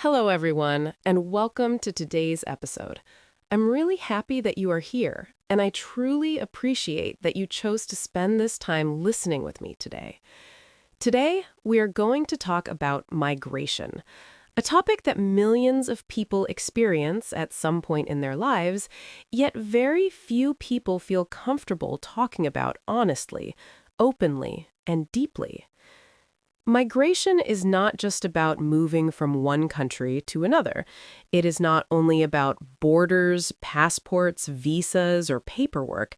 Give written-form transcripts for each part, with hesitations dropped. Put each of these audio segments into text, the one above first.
Hello, everyone, and welcome to today's episode. I'm really happy that you are here, and I truly appreciate that you chose to spend this time listening with me today. Today, we are going to talk about migration, a topic that millions of people experience at some point in their lives, yet very few people feel comfortable talking about honestly, openly, and deeply. Migration is not just about moving from one country to another. It is not only about borders, passports, visas, or paperwork.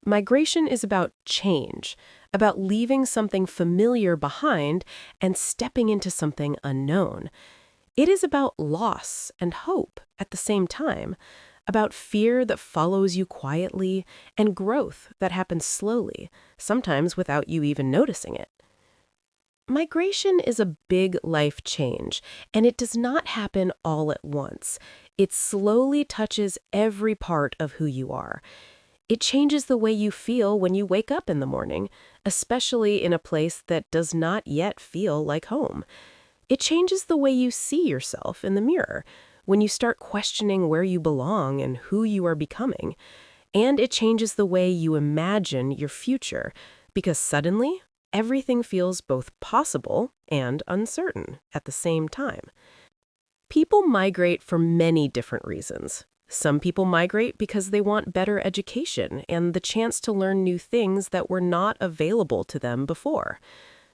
Migration is about change, about leaving something familiar behind and stepping into something unknown. It is about loss and hope at the same time, about fear that follows you quietly and growth that happens slowly, sometimes without you even noticing it. Migration is a big life change, and it does not happen all at once. It slowly touches every part of who you are. It changes the way you feel when you wake up in the morning, especially in a place that does not yet feel like home. It changes the way you see yourself in the mirror, when you start questioning where you belong and who you are becoming. And it changes the way you imagine your future, because suddenly, everything feels both possible and uncertain at the same time. People migrate for many different reasons. Some people migrate because they want better education and the chance to learn new things that were not available to them before.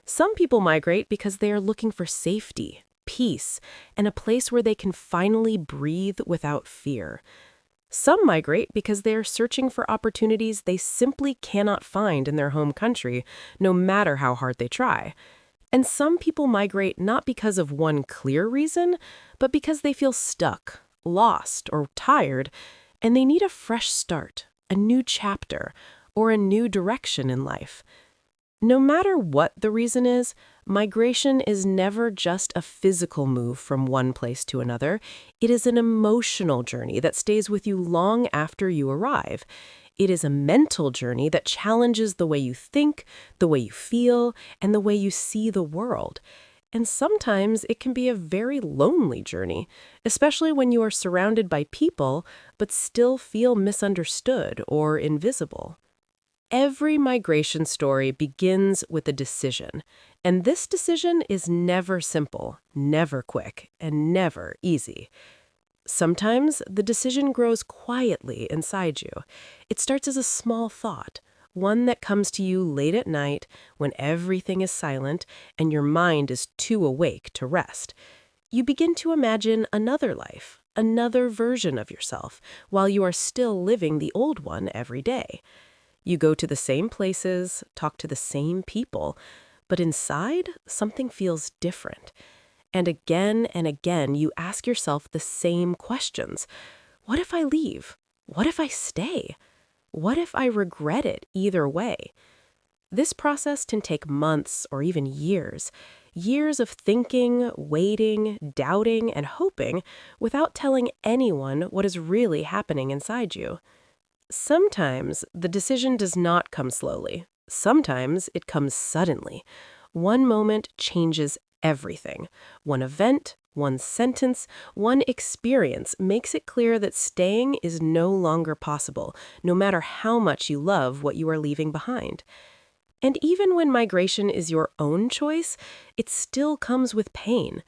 Some people migrate because they are looking for safety, peace, and a place where they can finally breathe without fear. Some migrate because they are searching for opportunities they simply cannot find in their home country, no matter how hard they try. And some people migrate not because of one clear reason, but because they feel stuck, lost, or tired, and they need a fresh start, a new chapter, or a new direction in life. No matter what the reason is, migration is never just a physical move from one place to another. It is an emotional journey that stays with you long after you arrive. It is a mental journey that challenges the way you think, the way you feel, and the way you see the world. And sometimes it can be a very lonely journey, especially when you are surrounded by people but still feel misunderstood or invisible. Every migration story begins with a decision, and this decision is never simple, never quick, and never easy. Sometimes the decision grows quietly inside you. It starts as a small thought, one that comes to you late at night when everything is silent and your mind is too awake to rest. You begin to imagine another life, another version of yourself, while you are still living the old one every day. You go to the same places, talk to the same people, but inside, something feels different. And again, you ask yourself the same questions. What if I leave? What if I stay? What if I regret it either way? This process can take months or even years. Years of thinking, waiting, doubting, and hoping without telling anyone what is really happening inside you. Sometimes the decision does not come slowly. Sometimes it comes suddenly. One moment changes everything. One event, one sentence, one experience makes it clear that staying is no longer possible, no matter how much you love what you are leaving behind. And even when migration is your own choice, it still comes with pain.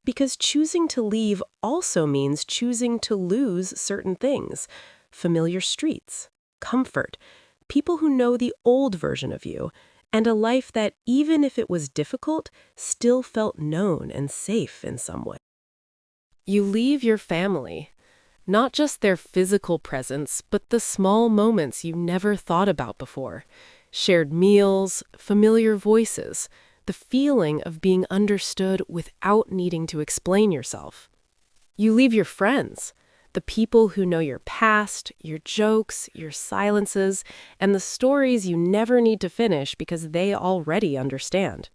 Because choosing to leave also means choosing to lose certain things: familiar streets, comfort, people who know the old version of you, and a life that, even if it was difficult, still felt known and safe in some way. You leave your family, not just their physical presence, but the small moments you never thought about before. Shared meals, familiar voices, the feeling of being understood without needing to explain yourself. You leave your friends, the people who know your past, your jokes, your silences, and the stories you never need to finish because they already understand.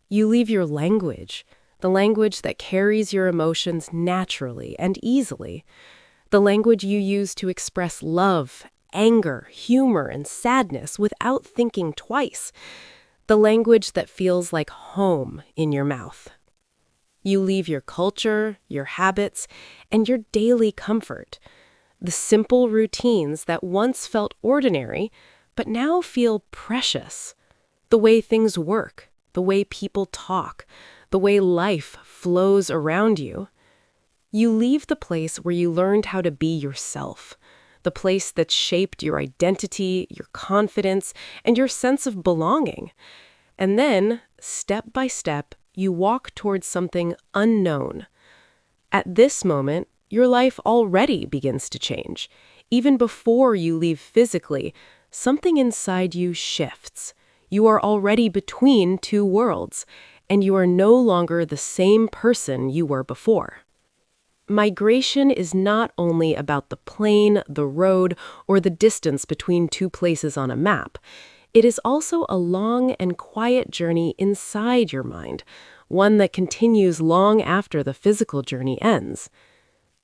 You leave your language, the language that carries your emotions naturally and easily, the language you use to express love, anger, humor, and sadness without thinking twice, the language that feels like home in your mouth. You leave your culture, your habits, and your daily comfort. The simple routines that once felt ordinary, but now feel precious. The way things work, the way people talk, the way life flows around you. You leave the place where you learned how to be yourself, the place that shaped your identity, your confidence, and your sense of belonging. And then, step by step, you walk towards something unknown. At this moment, your life already begins to change. Even before you leave physically, something inside you shifts. You are already between two worlds, and you are no longer the same person you were before. Migration is not only about the plane, the road, or the distance between two places on a map. It is also a long and quiet journey inside your mind, one that continues long after the physical journey ends.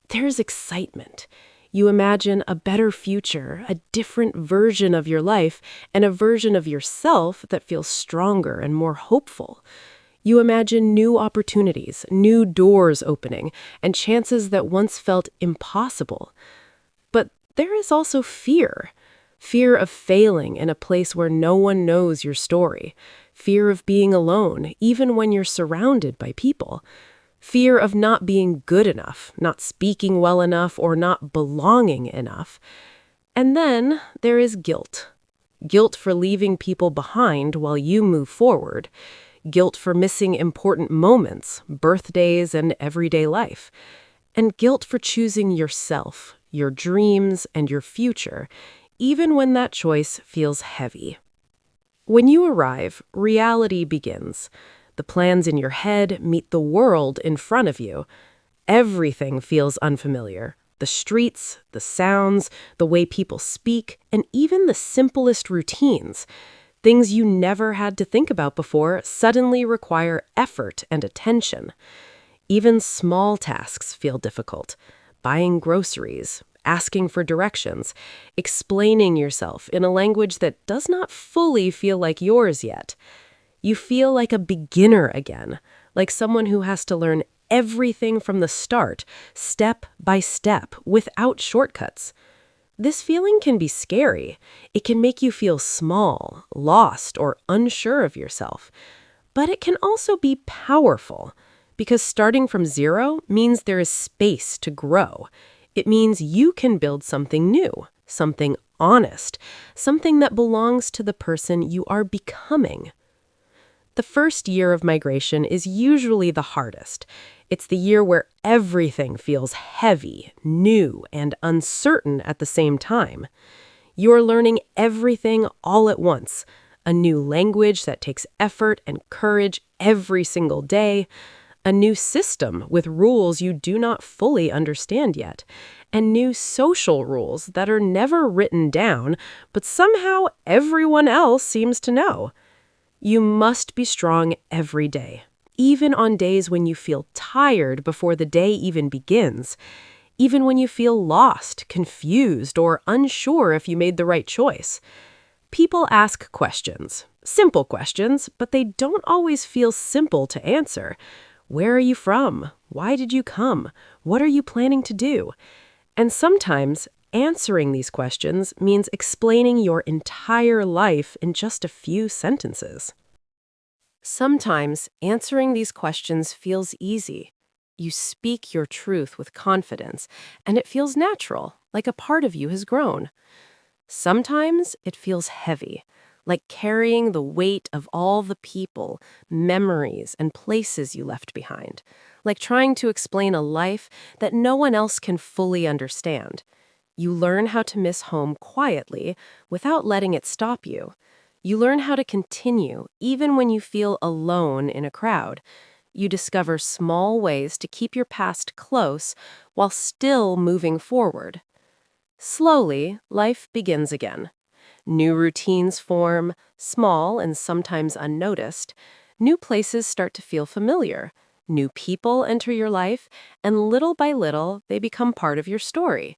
There's excitement. You imagine a better future, a different version of your life, and a version of yourself that feels stronger and more hopeful. You imagine new opportunities, new doors opening, and chances that once felt impossible. But there is also fear. Fear of failing in a place where no one knows your story. Fear of being alone, even when you're surrounded by people. Fear of not being good enough, not speaking well enough, or not belonging enough. And then there is guilt. Guilt for leaving people behind while you move forward. Guilt for missing important moments, birthdays, and everyday life. And guilt for choosing yourself, your dreams, and your future, even when that choice feels heavy. When you arrive, reality begins. The plans in your head meet the world in front of you. Everything feels unfamiliar. The streets, the sounds, the way people speak, and even the simplest routines. Things you never had to think about before suddenly require effort and attention. Even small tasks feel difficult. Buying groceries, asking for directions, explaining yourself in a language that does not fully feel like yours yet. You feel like a beginner again, like someone who has to learn everything from the start, step by step, without shortcuts. This feeling can be scary. It can make you feel small, lost, or unsure of yourself. But it can also be powerful, because starting from zero means there is space to grow. It means you can build something new, something honest, something that belongs to the person you are becoming. The first year of migration is usually the hardest. It's the year where everything feels heavy, new, and uncertain at the same time. You're learning everything all at once. A new language that takes effort and courage every single day. A new system with rules you do not fully understand yet. And new social rules that are never written down, but somehow everyone else seems to know. You must be strong every day, even on days when you feel tired before the day even begins, even when you feel lost, confused, or unsure if you made the right choice. People ask questions, simple questions, but they don't always feel simple to answer. Where are you from? Why did you come? What are you planning to do? And sometimes answering these questions means explaining your entire life in just a few sentences. Sometimes answering these questions feels easy. You speak your truth with confidence, and it feels natural, like a part of you has grown. Sometimes it feels heavy, like carrying the weight of all the people, memories, and places you left behind, like trying to explain a life that no one else can fully understand. You learn how to miss home quietly without letting it stop you. You learn how to continue even when you feel alone in a crowd. You discover small ways to keep your past close while still moving forward. Slowly, life begins again. New routines form, small and sometimes unnoticed. New places start to feel familiar. New people enter your life, and little by little, they become part of your story.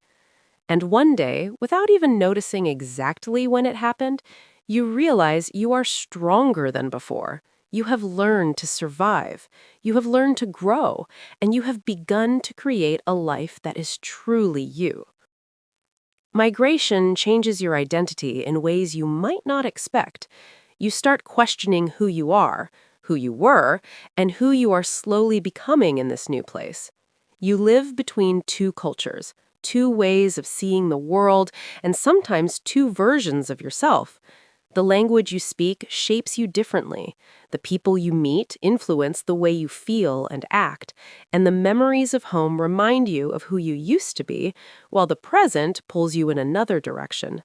And one day, without even noticing exactly when it happened, you realize you are stronger than before. You have learned to survive. You have learned to grow, and you have begun to create a life that is truly you. Migration changes your identity in ways you might not expect. You start questioning who you are, who you were, and who you are slowly becoming in this new place. You live between two cultures, two ways of seeing the world, and sometimes two versions of yourself. The language you speak shapes you differently. The people you meet influence the way you feel and act, and the memories of home remind you of who you used to be, while the present pulls you in another direction.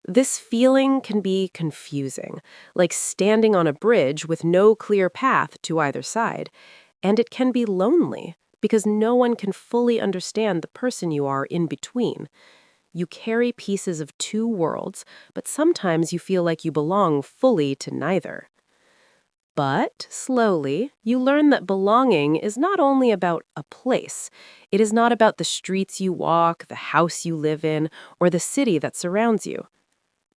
This feeling can be confusing, like standing on a bridge with no clear path to either side, and it can be lonely because no one can fully understand the person you are in between. You carry pieces of two worlds, but sometimes you feel like you belong fully to neither. But slowly, you learn that belonging is not only about a place. It is not about the streets you walk, the house you live in, or the city that surrounds you.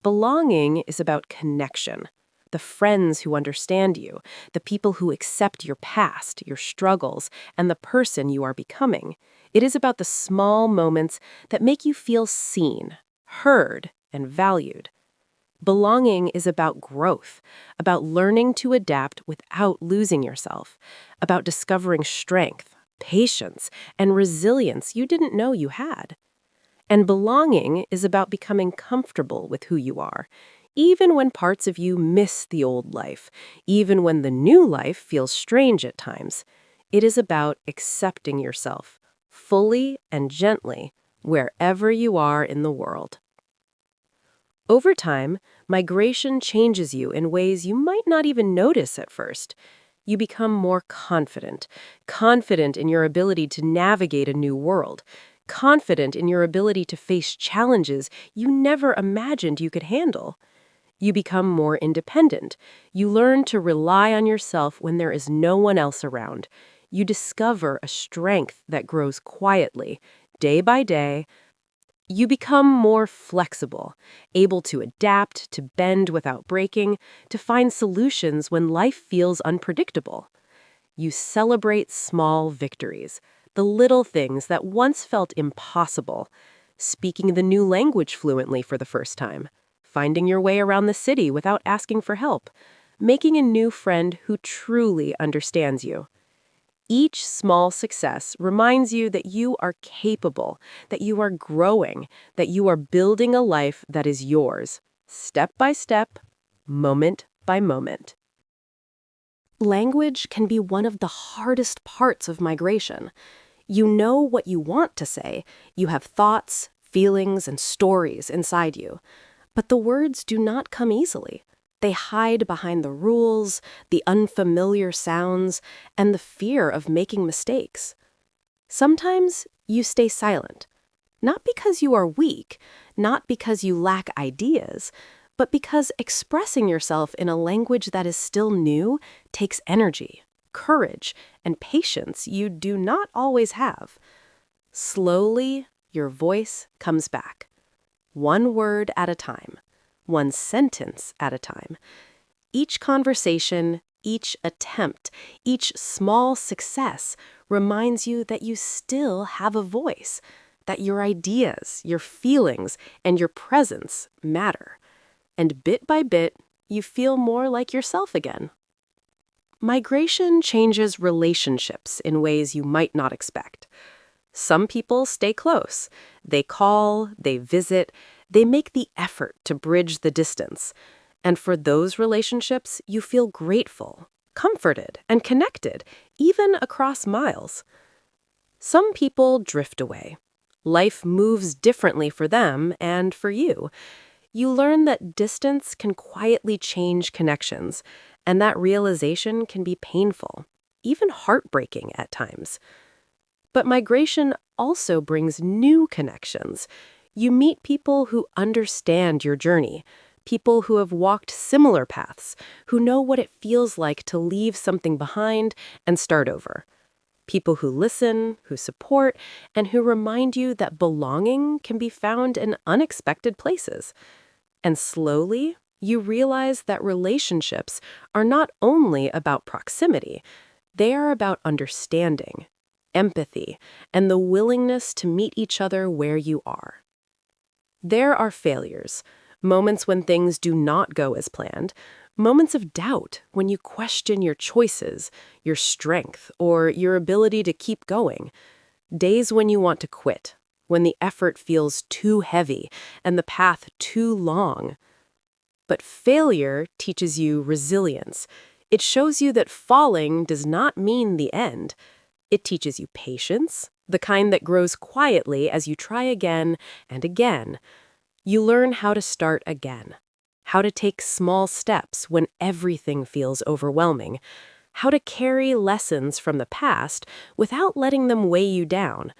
Belonging is about connection. The friends who understand you, the people who accept your past, your struggles, and the person you are becoming. It is about the small moments that make you feel seen, heard, and valued. Belonging is about growth, about learning to adapt without losing yourself, about discovering strength, patience, and resilience you didn't know you had. And belonging is about becoming comfortable with who you are, even when parts of you miss the old life, even when the new life feels strange at times. It is about accepting yourself, fully and gently, wherever you are in the world. Over time, migration changes you in ways you might not even notice at first. You become more confident, confident in your ability to navigate a new world, confident in your ability to face challenges you never imagined you could handle. You become more independent. You learn to rely on yourself when there is no one else around. You discover a strength that grows quietly, day by day. You become more flexible, able to adapt, to bend without breaking, to find solutions when life feels unpredictable. You celebrate small victories, the little things that once felt impossible. Speaking the new language fluently for the first time, finding your way around the city without asking for help, making a new friend who truly understands you. Each small success reminds you that you are capable, that you are growing, that you are building a life that is yours, step by step, moment by moment. Language can be one of the hardest parts of migration. You know what you want to say. You have thoughts, feelings, and stories inside you. But the words do not come easily. They hide behind the rules, the unfamiliar sounds, and the fear of making mistakes. Sometimes you stay silent, not because you are weak, not because you lack ideas, but because expressing yourself in a language that is still new takes energy, courage, and patience you do not always have. Slowly, your voice comes back, one word at a time, one sentence at a time. Each conversation, each attempt, each small success reminds you that you still have a voice, that your ideas, your feelings, and your presence matter. And bit by bit, you feel more like yourself again. Migration changes relationships in ways you might not expect. Some people stay close. They call, they visit, they make the effort to bridge the distance. And for those relationships, you feel grateful, comforted, and connected, even across miles. Some people drift away. Life moves differently for them and for you. You learn that distance can quietly change connections, and that realization can be painful, even heartbreaking at times. But migration also brings new connections. You meet people who understand your journey, people who have walked similar paths, who know what it feels like to leave something behind and start over. People who listen, who support, and who remind you that belonging can be found in unexpected places. And slowly, You realize that relationships are not only about proximity, they are about understanding, empathy, and the willingness to meet each other where you are. There are failures, moments when things do not go as planned, moments of doubt when you question your choices, your strength, or your ability to keep going, days when you want to quit, when the effort feels too heavy and the path too long. But failure teaches you resilience. It shows you that falling does not mean the end. It teaches you patience, the kind that grows quietly as you try again and again. You learn how to start again, how to take small steps when everything feels overwhelming, how to carry lessons from the past without letting them weigh you down.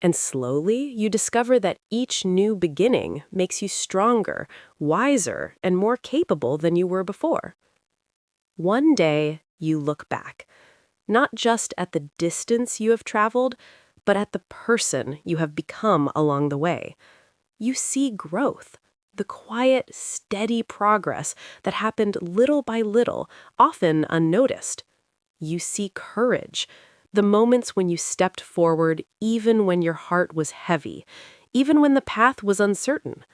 And slowly, you discover that each new beginning makes you stronger, wiser, and more capable than you were before. One day, you look back, not just at the distance you have traveled, but at the person you have become along the way. You see growth, the quiet, steady progress that happened little by little, often unnoticed. You see courage, the moments when you stepped forward even when your heart was heavy, even when the path was uncertain.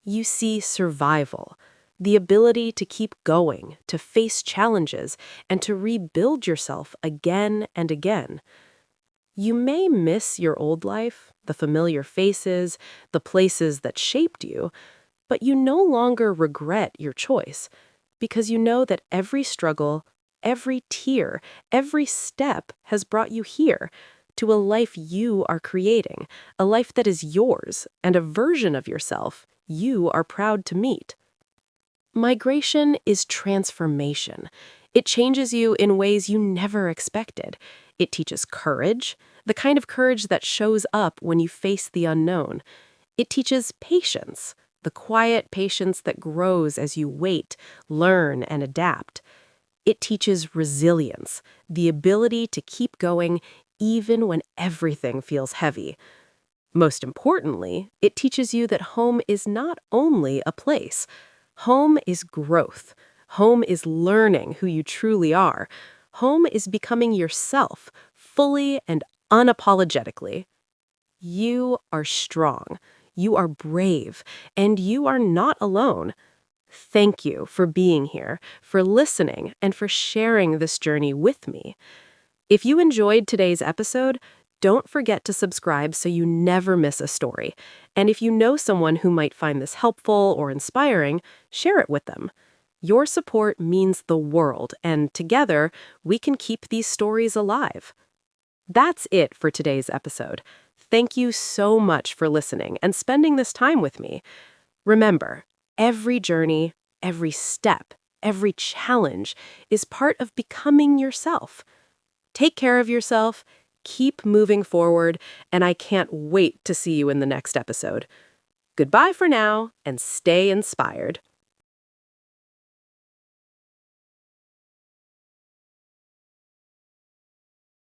You see survival, the ability to keep going, to face challenges, and to rebuild yourself again and again. You may miss your old life, the familiar faces, the places that shaped you, but you no longer regret your choice because you know that every struggle, every tear, every step has brought you here to a life you are creating, a life that is yours, and a version of yourself you are proud to meet. Migration is transformation. It changes you in ways you never expected. It teaches courage, the kind of courage that shows up when you face the unknown. It teaches patience, the quiet patience that grows as you wait, learn, and adapt. It teaches resilience, the ability to keep going even when everything feels heavy. Most importantly, it teaches you that home is not only a place. Home is growth. Home is learning who you truly are. Home is becoming yourself, fully and unapologetically. You are strong. You are brave. And you are not alone. Thank you for being here, for listening, and for sharing this journey with me. If you enjoyed today's episode, don't forget to subscribe so you never miss a story. And if you know someone who might find this helpful or inspiring, share it with them. Your support means the world, and together, we can keep these stories alive. That's it for today's episode. Thank you so much for listening and spending this time with me. Remember, every journey, every step, every challenge is part of becoming yourself. Take care of yourself, keep moving forward, and I can't wait to see you in the next episode. Goodbye for now, and stay inspired.